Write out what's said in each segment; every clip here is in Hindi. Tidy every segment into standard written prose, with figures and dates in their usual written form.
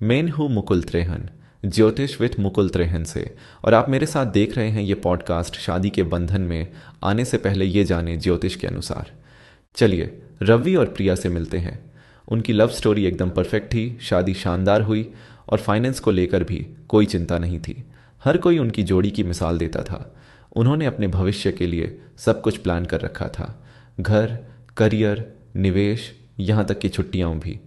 मैं हूँ मुकुल त्रेहन, ज्योतिष विद मुकुल त्रेहन से। और आप मेरे साथ देख रहे हैं ये पॉडकास्ट शादी के बंधन में आने से पहले ये जाने ज्योतिष के अनुसार। चलिए रवि और प्रिया से मिलते हैं। उनकी लव स्टोरी एकदम परफेक्ट थी, शादी शानदार हुई और फाइनेंस को लेकर भी कोई चिंता नहीं थी। हर कोई उनकी जोड़ी की मिसाल देता था। उन्होंने अपने भविष्य के लिए सब कुछ प्लान कर रखा था, घर, करियर, निवेश, यहाँ तक कि छुट्टियाँ भी।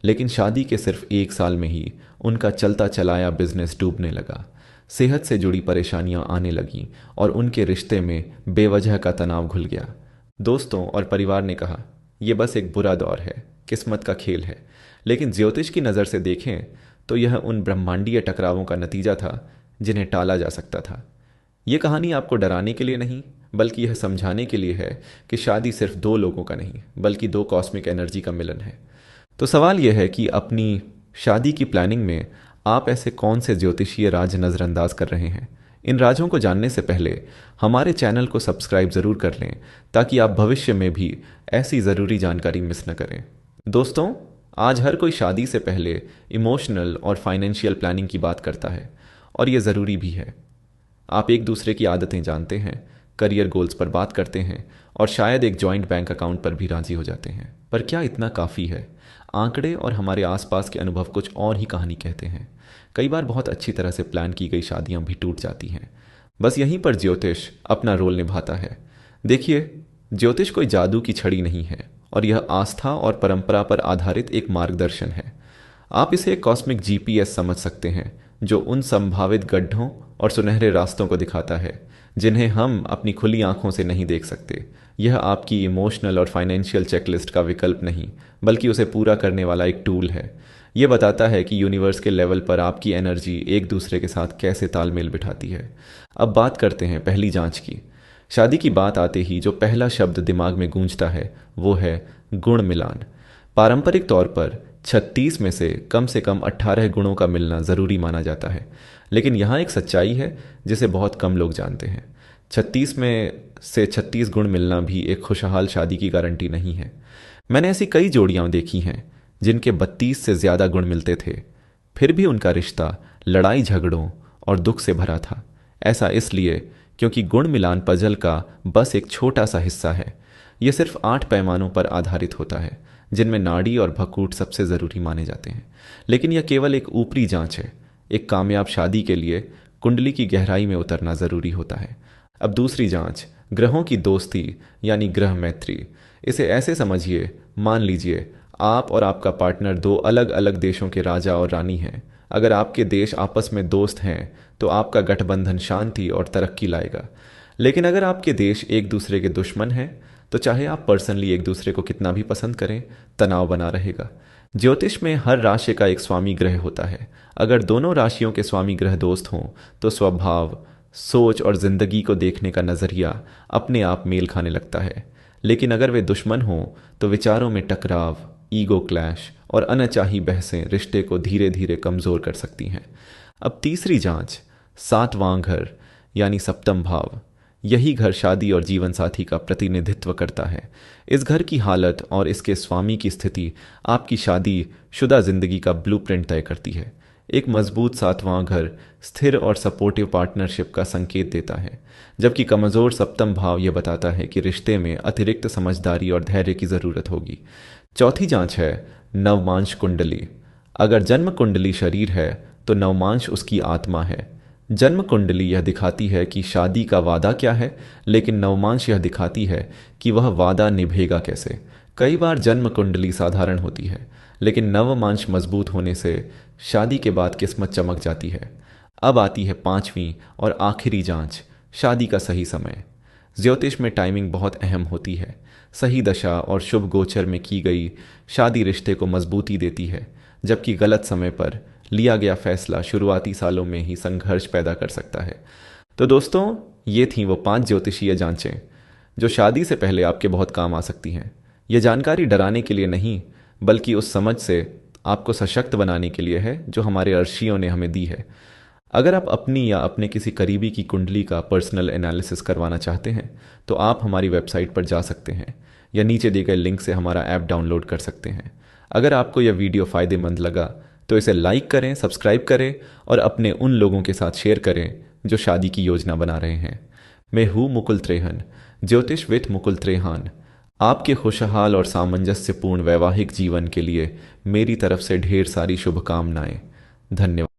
लेकिन शादी के सिर्फ एक साल में ही उनका चलता चलाया बिजनेस डूबने लगा। सेहत से जुड़ी परेशानियां आने लगीं और उनके रिश्ते में बेवजह का तनाव घुल गया। दोस्तों और परिवार ने कहा, यह बस एक बुरा दौर है, किस्मत का खेल है। लेकिन ज्योतिष की नज़र से देखें तो यह उन ब्रह्मांडीय टकरावों का नतीजा था जिन्हें टाला जा सकता था। ये कहानी आपको डराने के लिए नहीं, बल्कि यह समझाने के लिए है कि शादी सिर्फ दो लोगों का नहीं, बल्कि दो कॉस्मिक एनर्जी का मिलन है। तो सवाल यह है कि अपनी शादी की प्लानिंग में आप ऐसे कौन से ज्योतिषीय राज नज़रअंदाज कर रहे हैं। इन राजों को जानने से पहले हमारे चैनल को सब्सक्राइब ज़रूर कर लें, ताकि आप भविष्य में भी ऐसी ज़रूरी जानकारी मिस न करें। दोस्तों, आज हर कोई शादी से पहले इमोशनल और फाइनेंशियल प्लानिंग की बात करता है, और ये ज़रूरी भी है। आप एक दूसरे की आदतें जानते हैं, करियर गोल्स पर बात करते हैं और शायद एक जॉइंट बैंक अकाउंट पर भी राजी हो जाते हैं। पर क्या इतना काफ़ी है? आंकड़े और हमारे आसपास के अनुभव कुछ और ही कहानी कहते हैं। कई बार बहुत अच्छी तरह से प्लान की गई शादियां भी टूट जाती हैं। बस यहीं पर ज्योतिष अपना रोल निभाता है। देखिए, ज्योतिष कोई जादू की छड़ी नहीं है, और यह आस्था और परंपरा पर आधारित एक मार्गदर्शन है। आप इसे एक कॉस्मिक जीपीएस समझ सकते हैं, जो उन संभावित गड्ढों और सुनहरे रास्तों को दिखाता है जिन्हें हम अपनी खुली आंखों से नहीं देख सकते। यह आपकी इमोशनल और फाइनेंशियल चेकलिस्ट का विकल्प नहीं, बल्कि उसे पूरा करने वाला एक टूल है। यह बताता है कि यूनिवर्स के लेवल पर आपकी एनर्जी एक दूसरे के साथ कैसे तालमेल बिठाती है। अब बात करते हैं पहली जांच की। शादी की बात आते ही जो पहला शब्द दिमाग में गूंजता है वो है गुण मिलान। पारंपरिक तौर पर 36 में से कम 18 गुणों का मिलना ज़रूरी माना जाता है। लेकिन यहाँ एक सच्चाई है जिसे बहुत कम लोग जानते हैं। 36 में से 36 गुण मिलना भी एक खुशहाल शादी की गारंटी नहीं है। मैंने ऐसी कई जोड़ियां देखी हैं जिनके 32 से ज़्यादा गुण मिलते थे, फिर भी उनका रिश्ता लड़ाई झगड़ों और दुख से भरा था। ऐसा इसलिए क्योंकि गुण मिलान पजल का बस एक छोटा सा हिस्सा है। यह सिर्फ 8 पैमानों पर आधारित होता है, जिनमें नाड़ी और भकूट सबसे ज़रूरी माने जाते हैं। लेकिन यह केवल एक ऊपरी जांच है। एक कामयाब शादी के लिए कुंडली की गहराई में उतरना ज़रूरी होता है। अब दूसरी जांच, ग्रहों की दोस्ती यानी ग्रह मैत्री। इसे ऐसे समझिए, मान लीजिए आप और आपका पार्टनर दो अलग अलग देशों के राजा और रानी हैं। अगर आपके देश आपस में दोस्त हैं तो आपका गठबंधन शांति और तरक्की लाएगा। लेकिन अगर आपके देश एक दूसरे के दुश्मन हैं तो चाहे आप पर्सनली एक दूसरे को कितना भी पसंद करें, तनाव बना रहेगा। ज्योतिष में हर राशि का एक स्वामी ग्रह होता है। अगर दोनों राशियों के स्वामी ग्रह दोस्त हों तो स्वभाव, सोच और जिंदगी को देखने का नज़रिया अपने आप मेल खाने लगता है। लेकिन अगर वे दुश्मन हों तो विचारों में टकराव, ईगो क्लैश और अनचाही बहसें रिश्ते को धीरे धीरे कमज़ोर कर सकती हैं। अब तीसरी जांच, 7वां घर यानी सप्तम भाव। यही घर शादी और जीवन साथी का प्रतिनिधित्व करता है। इस घर की हालत और इसके स्वामी की स्थिति आपकी शादी शुदा जिंदगी का ब्लूप्रिंट तय करती है। एक मजबूत 7वां घर स्थिर और सपोर्टिव पार्टनरशिप का संकेत देता है, जबकि कमज़ोर सप्तम भाव यह बताता है कि रिश्ते में अतिरिक्त समझदारी और धैर्य की ज़रूरत होगी। चौथी जांच है नवमांश कुंडली। अगर जन्म कुंडली शरीर है तो नवमांश उसकी आत्मा है। जन्म कुंडली यह दिखाती है कि शादी का वादा क्या है, लेकिन नवमांश यह दिखाती है कि वह वादा निभेगा कैसे। कई बार जन्म कुंडली साधारण होती है, लेकिन नवमांश मजबूत होने से शादी के बाद किस्मत चमक जाती है। अब आती है 5वीं और आखिरी जांच, शादी का सही समय। ज्योतिष में टाइमिंग बहुत अहम होती है। सही दशा और शुभ गोचर में की गई शादी रिश्ते को मजबूती देती है, जबकि गलत समय पर लिया गया फैसला शुरुआती सालों में ही संघर्ष पैदा कर सकता है। तो दोस्तों, ये थीं वो 5 ज्योतिषीय जांचें जो शादी से पहले आपके बहुत काम आ सकती हैं। यह जानकारी डराने के लिए नहीं, बल्कि उस समझ से आपको सशक्त बनाने के लिए है जो हमारे अर्शियों ने हमें दी है। अगर आप अपनी या अपने किसी करीबी की कुंडली का पर्सनल एनालिसिस करवाना चाहते हैं तो आप हमारी वेबसाइट पर जा सकते हैं या नीचे दिए गए लिंक से हमारा ऐप डाउनलोड कर सकते हैं। अगर आपको यह वीडियो फ़ायदेमंद लगा तो इसे लाइक करें, सब्सक्राइब करें और अपने उन लोगों के साथ शेयर करें जो शादी की योजना बना रहे हैं। मैं हूँ मुकुल त्रेहन, ज्योतिष विद मुकुल त्रेहान। आपके खुशहाल और सामंजस्यपूर्ण वैवाहिक जीवन के लिए मेरी तरफ से ढेर सारी शुभकामनाएं। धन्यवाद।